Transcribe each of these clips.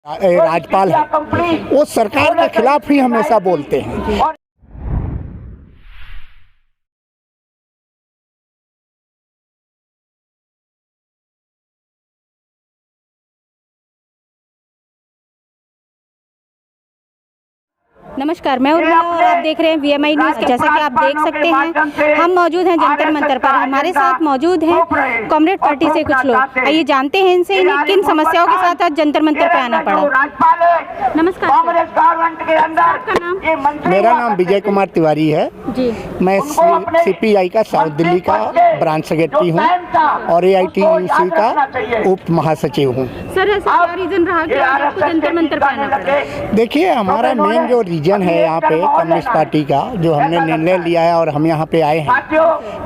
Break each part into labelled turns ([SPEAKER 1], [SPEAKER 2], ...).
[SPEAKER 1] राज्यपाल है वो सरकार के खिलाफ ही हमेशा बोलते हैं।
[SPEAKER 2] नमस्कार, मैं उर्मिला और आप देख रहे हैं VMI न्यूज़। जैसा कि आप देख सकते हैं, हम मौजूद हैं जंतर मंतर पर। हमारे साथ मौजूद हैं कॉमरेड पार्टी से कुछ लोग। आइए जानते हैं इनसे इन्हें किन समस्याओं के साथ आज जंतर मंतर पर आना पड़ा। नमस्कार आपका नाम?
[SPEAKER 1] मेरा नाम विजय कुमार तिवारी है
[SPEAKER 2] जी।
[SPEAKER 1] मैं CPI का साउथ दिल्ली का ब्रांच सेक्रेटरी हूँ और AITUC का उप महासचिव हूँ।
[SPEAKER 2] सर, ऐसा क्या रीजन रहा कि आपको जंतर मंतर पर आना पड़ा?
[SPEAKER 1] देखिए, हमारा मेन जो रीजन है यहाँ पे कम्युनिस्ट पार्टी का जो हमने निर्णय लिया है और हम यहाँ पे आए हैं,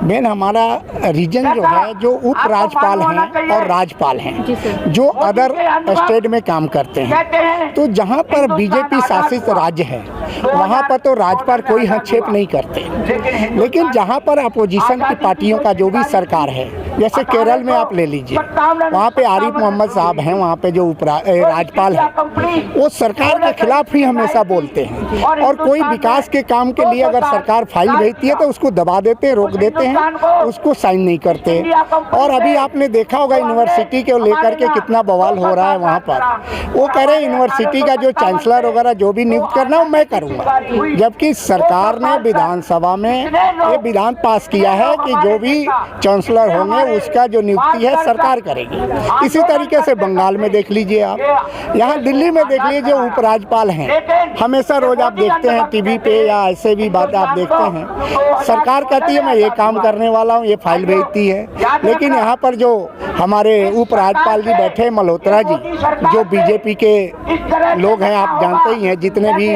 [SPEAKER 1] मेन हमारा रीजन जो है जो उप राज्यपाल हैं और राज्यपाल हैं जो अदर स्टेट में काम करते हैं। तो जहाँ पर BJP शासित राज्य है वहाँ पर तो राज्यपाल कोई हस्तक्षेप नहीं करते, लेकिन जहाँ पर अपोजिशन की पार्टियों का जो भी सरकार है, जैसे केरल में आप ले लीजिए, वहाँ पे आरिफ मोहम्मद साहब हैं, वहाँ पे जो राज्यपाल है वो सरकार के खिलाफ ही हमेशा बोलते हैं और कोई विकास के काम के लिए अगर सरकार फाइल भेजती है तो उसको दबा देते हैं, रोक देते हैं, उसको साइन नहीं करते। और अभी आपने देखा होगा यूनिवर्सिटी को लेकर के कितना बवाल हो रहा है वहाँ पर। वो कह रहे हैं यूनिवर्सिटी का जो चांसलर वगैरह जो भी नियुक्त करना है मैं करूँगा, जबकि सरकार ने विधानसभा में ये विधान पास किया है कि जो भी चांसलर होंगे उसका जो नियुक्ति है सरकार करेगी। इसी तरीके से बंगाल में देख लीजिए, आप यहाँ दिल्ली में देख लीजिए, जो उपराज्यपाल हैं हमेशा रोज आप देखते हैं टीवी पे या ऐसे भी बातें आप देखते हैं, सरकार कहती है मैं ये काम करने वाला हूँ, ये फाइल भेजती है, लेकिन यहाँ पर जो हमारे उपराज्यपाल जी बैठे मल्होत्रा जी, जो BJP के लोग हैं, आप जानते ही हैं, जितने भी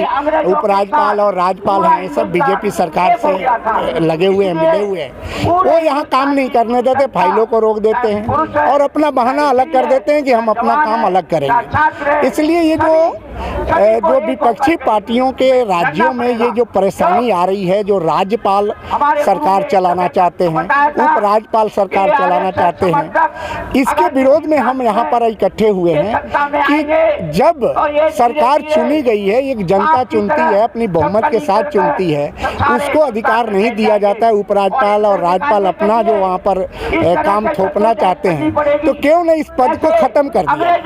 [SPEAKER 1] उपराज्यपाल और राज्यपाल हैं ये सब BJP सरकार से लगे हुए हैं, मिले हुए हैं। वो यहाँ काम नहीं करने देते, फाइलों को रोक देते हैं और अपना बहाना अलग कर देते हैं कि हम अपना काम अलग करेंगे। इसलिए ये जो विपक्षी पार्टियों के राज्यों में ये जो परेशानी आ रही है, जो राज्यपाल सरकार चलाना चाहते हैं, उप राज्यपाल सरकार चलाना चाहते हैं, इसके विरोध में हम यहाँ पर इकट्ठे हुए हैं कि जब सरकार चुनी गई है, एक जनता चुनती है, अपनी बहुमत के साथ चुनती है, उसको अधिकार नहीं दिया जाता है। उपराज्यपाल और राज्यपाल अपना जो वहाँ पर काम थोपना चाहते हैं, तो क्यों नहीं इस पद को खत्म कर दिया?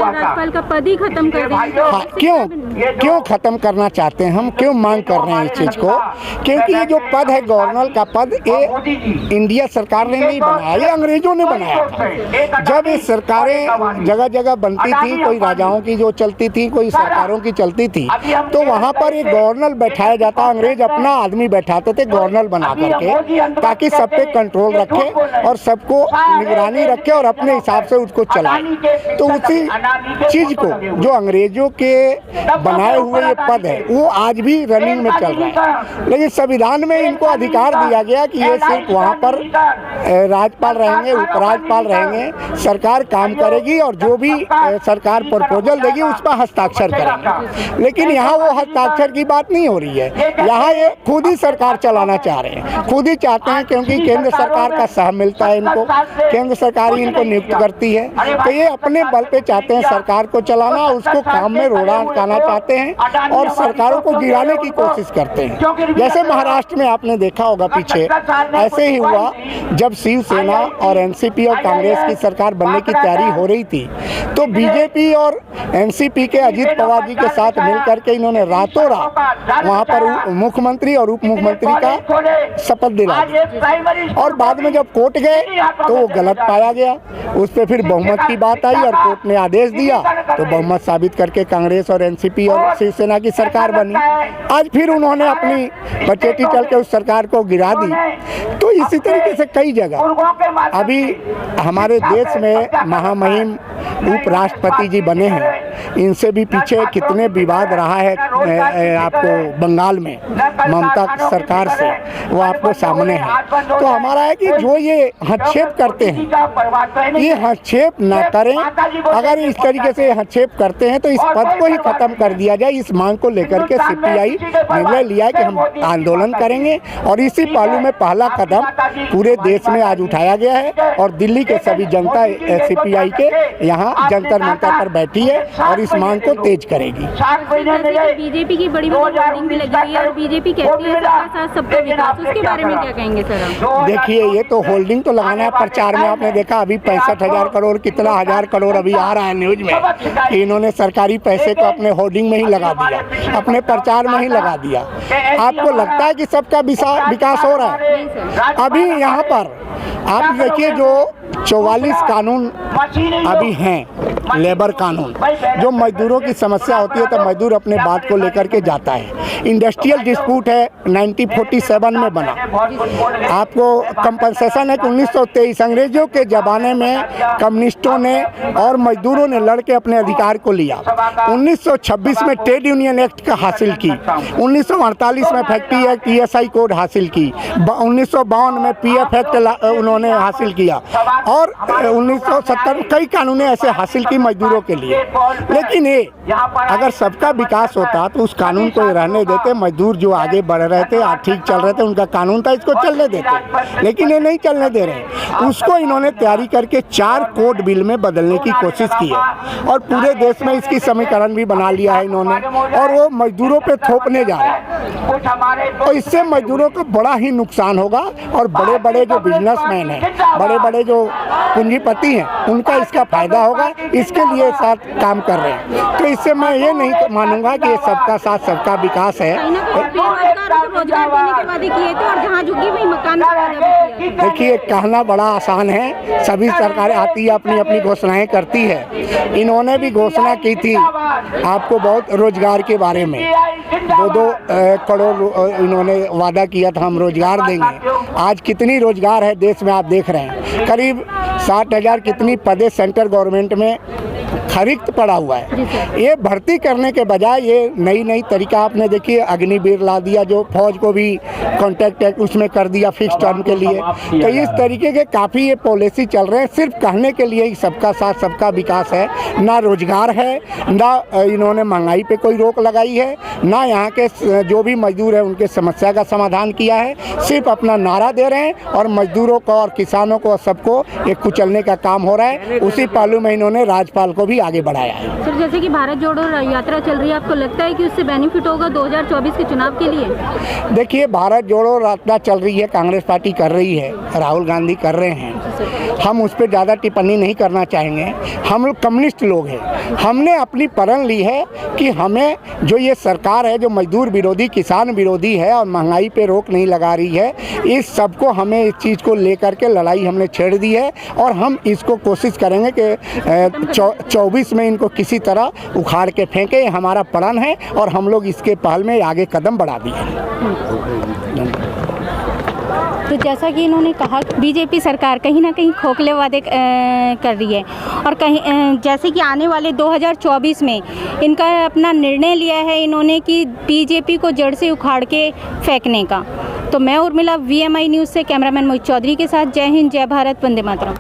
[SPEAKER 2] राज्यपाल का पद ही खत्म कर देंगे।
[SPEAKER 1] हाँ, क्यों खत्म करना चाहते हैं? हम क्यों मांग कर रहे हैं इस चीज को? क्योंकि ये जो पद है गवर्नर का पद, ये इंडिया सरकार ने नहीं बनाया, ये अंग्रेजों ने बनाया था। जब ये सरकारें जगह जगह बनती थी, कोई राजाओं की जो चलती थी, कोई सरकारों की चलती थी, तो वहाँ पर एक गवर्नर बैठाया जाता, अंग्रेज अपना आदमी बैठाते थे गवर्नर बना करके, ताकि सब पे कंट्रोल रखे और सबको निगरानी रखे और अपने हिसाब से उसको चलाए। तो उसी चीज को जो अंग्रेजों के बनाए हुए ये पद है वो आज भी रनिंग में चल रहा है, लेकिन संविधान में इनको अधिकार दिया गया कि ये सिर्फ वहाँ पर राज्यपाल रहेंगे, उपराज्यपाल रहेंगे, सरकार काम करेगी और जो भी सरकार प्रपोजल देगी उस पर हस्ताक्षर करेंगे। लेकिन यहाँ वो हस्ताक्षर की बात नहीं हो रही है, यहाँ ये खुद ही सरकार चलाना चाह रहे हैं, खुद ही चाहते हैं, क्योंकि केंद्र सरकार का सह मिलता है इनको, केंद्र सरकार ही इनको नियुक्त करती है, तो ये अपने बल पे चाहते हैं सरकार को चलाना, उसको काम में रोड़ा अटकाना चाहते हैं और सरकारों को गिराने की कोशिश करते हैं। जैसे महाराष्ट्र में आपने देखा होगा पीछे ऐसे ही हुआ, जब शिवसेना और NCP और कांग्रेस की सरकार बनने की तैयारी हो रही थी, तो BJP और NCP के अजीत पवार जी के साथ मिलकर के इन्होंने रातों रात वहाँ पर मुख्यमंत्री और उप मुख्यमंत्री का शपथ दिला दी और बाद में जब कोर्ट गए तो वो गलत पाया गया, उस पर फिर बहुमत की बात आई और कोर्ट ने आदेश दिया, तो बहुमत साबित करके कांग्रेस और NCP और शिवसेना की सरकार बनी। आज फिर उन्होंने अपनी बचेटी चल के उस सरकार को गिरा दी। तो इसी तरीके से कई जगह अभी हमारे देश में महामहिम उपराष्ट्रपति जी बने हैं, इनसे भी पीछे कितने विवाद रहा है आपको बंगाल में ममता सरकार से, वो आपको सामने है। तो हमारा है कि जो ये हस्तक्षेप करते हैं ये हस्तक्षेप ना करें। अगर इस तरीके तरीके से हस्तक्षेप करते हैं तो इस पद को ही खत्म कर दिया जाए। इस मांग को लेकर के सीपीआई निर्णय लिया है कि हम आंदोलन करेंगे और इसी पहलू में पहला कदम पूरे देश में आज उठाया गया है और दिल्ली के सभी जनता सीपीआई के यहाँ जंतर मंतर पर बैठी है और इस मांग को तेज करेगी।
[SPEAKER 2] बीजेपी की बड़ी होर्डिंग भी लगी हुई है और बीजेपी कहती है सबका साथ सबका विकास, उसके बारे में क्या कहेंगे सर आप?
[SPEAKER 1] देखिए, ये तो होल्डिंग तो लगाना है प्रचार में। आपने देखा अभी 65,000 करोड़ कितना 1000 करोड़ अभी आ रहा है न्यूज में कि इन्होंने सरकारी पैसे को अपने होर्डिंग में ही लगा दिया, अपने प्रचार में ही लगा दिया। आपको लगता है कि सबका विकास हो रहा है? अभी यहाँ पर आप देखिए जो 44 कानून अभी हैं, लेबर कानून, जो मजदूरों की समस्या होती है तो मजदूर अपने बात को लेकर के जाता है। इंडस्ट्रियल डिस्प्यूट है 1947 में बना। आपको कंपनसेशन है कि 1923 अंग्रेजों के ज़माने में कम्युनिस्टों ने और मजदूरों ने लड़के अपने अधिकार को लिया। 1926 में ट्रेड यूनियन एक्ट का हासिल की, 1948 में फैक्ट्री एक्ट ESI कोड हासिल की, 1952 में PF एक्ट उन्होंने हासिल किया और 1970 में कई कानून ऐसे हासिल की मजदूरों के लिए। लेकिन ये अगर सबका विकास होता तो उस कानून को रहने देते, मजदूर जो आगे बढ़ रहे थे, ठीक चल रहे थे, उनका कानून था, इसको चलने देते, लेकिन ये नहीं चलने दे रहे। उसको इन्होंने तैयारी करके 4 कोड बिल में बदलने की कोशिश की है और पूरे देश में इसकी समीकरण भी बना लिया है इन्होंने और वो मजदूरों पे थोपने जा रहे हैं। तो इससे मजदूरों को बड़ा ही नुकसान होगा और बड़े बड़े जो बिजनेसमैन हैं, बड़े बड़े जो पूंजीपति हैं, उनका इसका फायदा होगा। इसके लिए साथ काम कर रहे हैं। तो इससे मैं ये नहीं मानूंगा कि सबका साथ सबका विकास है। देखिए, कहना बड़ा आसान है, सभी सरकारें आती है अपनी अपनी घोषणाएं करती है। इन्होंने भी घोषणा की थी आपको बहुत रोजगार के बारे में, 2-2 करोड़ इन्होंने वादा किया था हम रोजगार देंगे। आज कितनी रोजगार है देश में आप देख रहे हैं, करीब 60,000 कितनी पदे सेंट्रल गवर्नमेंट में खरिक्त पड़ा हुआ है। ये भर्ती करने के बजाय ये नई तरीका आपने देखिए अग्निवीर ला दिया, जो फौज को भी कॉन्ट्रैक्ट उसमें कर दिया फिक्स टर्म के लिए। तो इस तरीके के काफ़ी ये पॉलिसी चल रहे हैं, सिर्फ कहने के लिए ही सबका साथ सबका विकास है। ना रोजगार है, ना इन्होंने महंगाई पे कोई रोक लगाई है, ना यहाँ के जो भी मजदूर हैं उनके समस्या का समाधान किया है। सिर्फ अपना नारा दे रहे हैं और मजदूरों को और किसानों को सबको एक कुचलने का काम हो रहा है। उसी पहलू में इन्होंने राज्यपाल को भी आगे बढ़ाया है।
[SPEAKER 2] सर, जैसे कि भारत जोड़ो यात्रा चल रही है, आपको लगता है कि उससे बेनिफिट होगा 2024 के चुनाव के लिए?
[SPEAKER 1] देखिए, भारत जोड़ो यात्रा चल रही है, कांग्रेस पार्टी कर रही है, राहुल गांधी कर रहे हैं। हम उस पर ज़्यादा टिप्पणी नहीं करना चाहेंगे। हम लोग कम्युनिस्ट लोग हैं, हमने अपनी प्रण ली है कि हमें जो ये सरकार है जो मजदूर विरोधी, किसान विरोधी है और महंगाई पे रोक नहीं लगा रही है, इस सबको हमें इस चीज़ को लेकर के लड़ाई हमने छेड़ दी है और हम इसको कोशिश करेंगे कि 24 में इनको किसी तरह उखाड़ के फेंके। हमारा प्रण है और हम लोग इसके पहल में आगे कदम बढ़ा दिए।
[SPEAKER 2] तो जैसा कि इन्होंने कहा, बीजेपी सरकार कहीं ना कहीं खोखले वादे कर रही है और कहीं जैसे कि आने वाले 2024 में इनका अपना निर्णय लिया है इन्होंने कि बीजेपी को जड़ से उखाड़ के फेंकने का। तो मैं उर्मिला, VMI न्यूज़ से कैमरामैन मोहित चौधरी के साथ, जय हिंद, जय भारत, वंदे मातरम।